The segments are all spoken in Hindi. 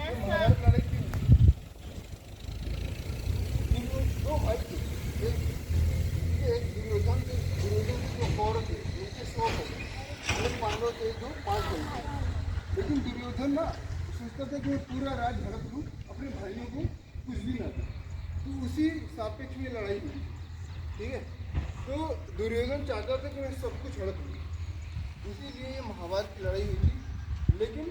ये महाभारत लड़ाई क्यों हुई? दो भाई थे, एक दुर्योधन थे, दुर्योधन के जो कौरव थे उनके 100 भाई, एक पांडव थे जो 5 भाई थे। लेकिन दुर्योधन ना सोचता था कि मैं पूरा राज झड़प दूँ, अपने भाइयों को कुछ भी ना दूँ, तो उसी सापेक्ष में लड़ाई हुई। ठीक है, तो दुर्योधन चाहता था कि मैं सब कुछ हड़प लूँ, इसीलिए ये महाभारत की लड़ाई हुई थी। लेकिन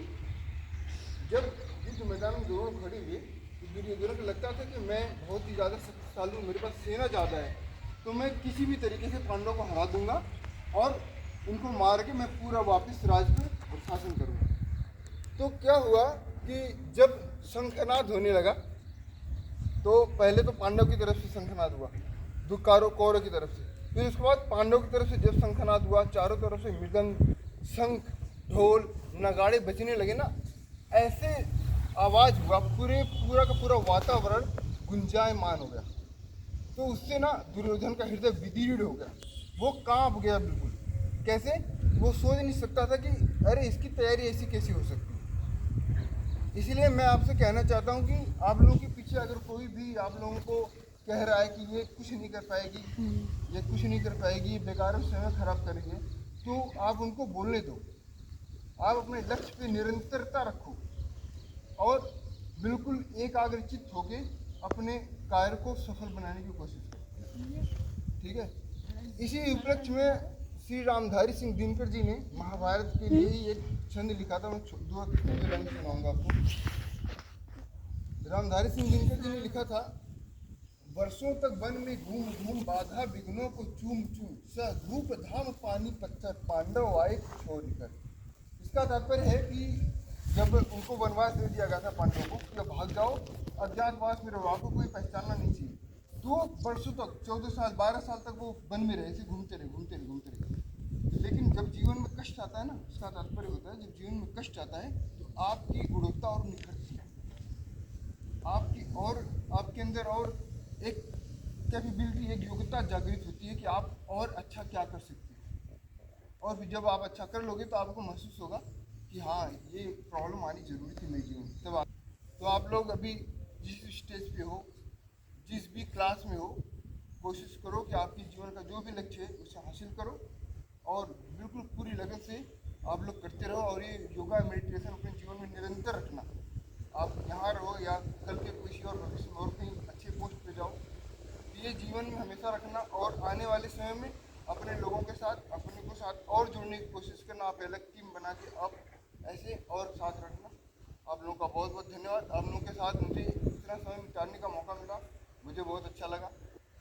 जब युद्ध मैदान में दोनों खड़े हुए तो दुर्योधन को लगता था कि मैं बहुत ही ज़्यादा शक्तिशाली हूँ, मेरे पास सेना ज़्यादा है, तो मैं किसी भी तरीके से पांडवों को हरा दूंगा और इनको मार के मैं पूरा वापस राज पर और शासन करूँगा। तो क्या हुआ कि जब शंखनाद होने लगा तो पहले तो पांडव की तरफ से शंखनाद हुआ, दुकारो कौरव की तरफ से, फिर उसके बाद पांडव की तरफ से जब शंखनाद हुआ, चारों तरफ से मृदंग, शंख, ढोल, नगाड़े बजने लगे ना, ऐसे आवाज़ हुआ, पूरा का पूरा वातावरण गुंजायमान हो गया। तो उससे ना दुर्योधन का हृदय विदीर्ण हो गया, वो कांप गया बिल्कुल। कैसे? वो सोच नहीं सकता था कि अरे इसकी तैयारी ऐसी कैसी हो सकती है। इसीलिए मैं आपसे कहना चाहता हूँ कि आप लोगों के पीछे अगर कोई भी आप लोगों को कह रहा है कि ये कुछ नहीं कर पाएगी, ये कुछ नहीं कर पाएगी, बेकार समय खराब करेंगे, तो आप उनको बोलने दो। आप अपने लक्ष्य पे निरंतरता रखो और बिल्कुल एकाग्रचित्त होके अपने कार्य को सफल बनाने की कोशिश करो। ठीक है, इसी उपलक्ष्य में श्री रामधारी सिंह दिनकर जी ने महाभारत के लिए ही एक छंद लिखा था, मैं दो लाइन सुनाऊंगा आपको। रामधारी सिंह दिनकर जी ने लिखा था, वर्षों तक वन में घूम घूम बाधा विघ्नों को चूम चूम, स धूप धाम पानी पत्थर पांडव आए छोड़ कर। इसका तात्पर्य है कि जब उनको वनवास दे दिया गया था पांडवों को, जब भाग जाओ अज्ञातवास में रहो, आपको कोई पहचानना नहीं चाहिए, 2 वर्षों तक 14 साल 12 साल तक वो वन में रहे, ऐसे घूमते रहे। लेकिन जब जीवन में कष्ट आता है ना, इसका तात्पर्य होता है जब जीवन में कष्ट आता है तो आपकी गुणवत्ता और निखरती है, आपकी और आपके अंदर और एक कैपेबिलिटी, एक योग्यता जागृत होती है कि आप और अच्छा क्या कर सकते हैं। और फिर जब आप अच्छा कर लोगे तो आपको महसूस होगा कि हाँ ये प्रॉब्लम आनी जरूरी थी मेरे जीवन में। तब आप तो आप लोग अभी जिस स्टेज पे हो, जिस भी क्लास में हो, कोशिश करो कि आपके जीवन का जो भी लक्ष्य है उसे हासिल करो और बिल्कुल पूरी लगन से आप लोग करते रहो। और ये योगा मेडिटेशन अपने जीवन में निरंतर रखना। आप यहाँ रहो या कल के किसी और भविष्य में और कहीं अच्छे पोस्ट पे जाओ, ये जीवन में हमेशा रखना और आने वाले समय में अपने लोगों के साथ, अपने को साथ और जुड़ने की कोशिश करना। आप अलग टीम बना के आप ऐसे और साथ रखना। आप लोगों का बहुत बहुत धन्यवाद। आप लोगों के साथ मुझे इतना समय बिताने का मौका मिला, मुझे बहुत अच्छा लगा।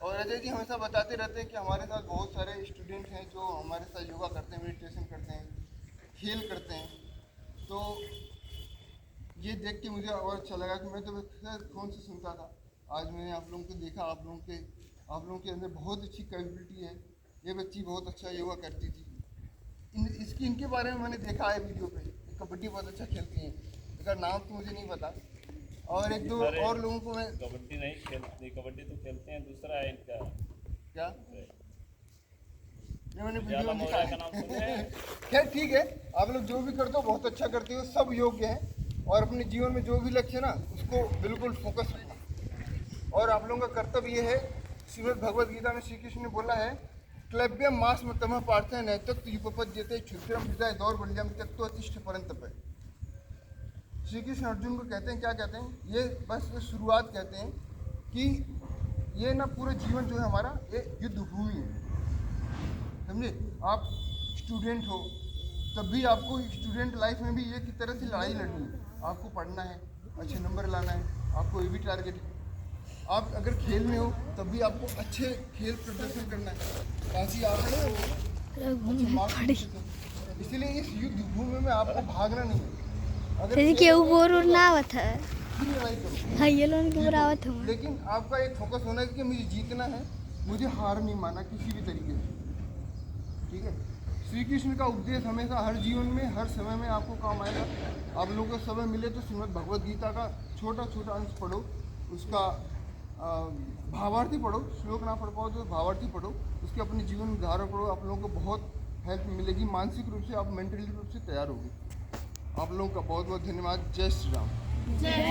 और अजय जी हमेशा बताते रहते हैं कि हमारे साथ बहुत सारे स्टूडेंट्स हैं जो हमारे साथ योगा करते हैं, मेडिटेशन करते हैं, खेल करते हैं। तो ये देख के मुझे और अच्छा लगा कि मैं तो खैर फ़ोन से सुनता था, आज मैंने आप लोगों को देखा, आप लोगों के अंदर बहुत अच्छी कैपेबिलिटी है। ये बच्ची बहुत अच्छा योगा करती थी। इनके बारे में मैंने देखा है वीडियो पे, कबड्डी बहुत अच्छा खेलती हैं, इसका नाम तो मुझे नहीं पता। और एक दो और लोगों को मैं कबड्डी नहीं खेलती, कबड्डी तो खेलते हैं, दूसरा है इनका क्या ये मैंने वीडियो में मौर्य का देखा नाम है। सुने हैं? खैर ठीक है, आप लोग जो भी करते हो बहुत अच्छा करते हो, सब योग्य है। और अपने जीवन में जो भी लक्ष्य है ना उसको बिल्कुल फोकस रखना। और आप लोगों का कर्तव्य ये है, श्रीमद् भगवद गीता में श्री कृष्ण ने बोला है, क्लव्यम मास मतम पार्थ नैतक युपपद्यते क्षुद्रम हृदय दौर बलियम त्यक्त्वा तिष्ठ परंतप। श्री कृष्ण अर्जुन को कहते हैं, क्या कहते हैं, ये बस ये शुरुआत कहते हैं कि ये ना पूरा जीवन जो है हमारा ये युद्ध भूमि है, समझे। आप स्टूडेंट हो तब भी आपको स्टूडेंट लाइफ में भी ये की तरह से लड़ाई लड़नी है, आपको पढ़ना है, अच्छे नंबर लाना है, आपको ये भी टारगेट है। आप अगर खेल में हो तब भी आपको अच्छे खेल प्रदर्शन करना है ताकि आप इसीलिए इस युद्ध भूमि में आपको भागना नहीं है। अगर केहू बोर और ना आवत है, फिर लड़ाई करो, हाँ ये लोग के बरावत हूँ। लेकिन आपका एक फोकस होना है कि मुझे जीतना है, मुझे हार नहीं माना किसी भी तरीके से। ठीक है, श्री कृष्ण का उपदेश हमेशा हर जीवन में हर समय में आपको काम आएगा। आप लोगों को समय मिले तो श्रीमद् भगवद गीता का छोटा छोटा अंश पढ़ो, उसका भावार्थी पढ़ो, श्लोक ना पढ़ पाओ तो भावार्थी पढ़ो, उसके अपने जीवन में धारण पढ़ो। आप लोगों को बहुत हेल्प मिलेगी, मानसिक रूप से आप मेंटली रूप से तैयार होगी। आप लोगों का बहुत बहुत धन्यवाद। जय श्री राम। जय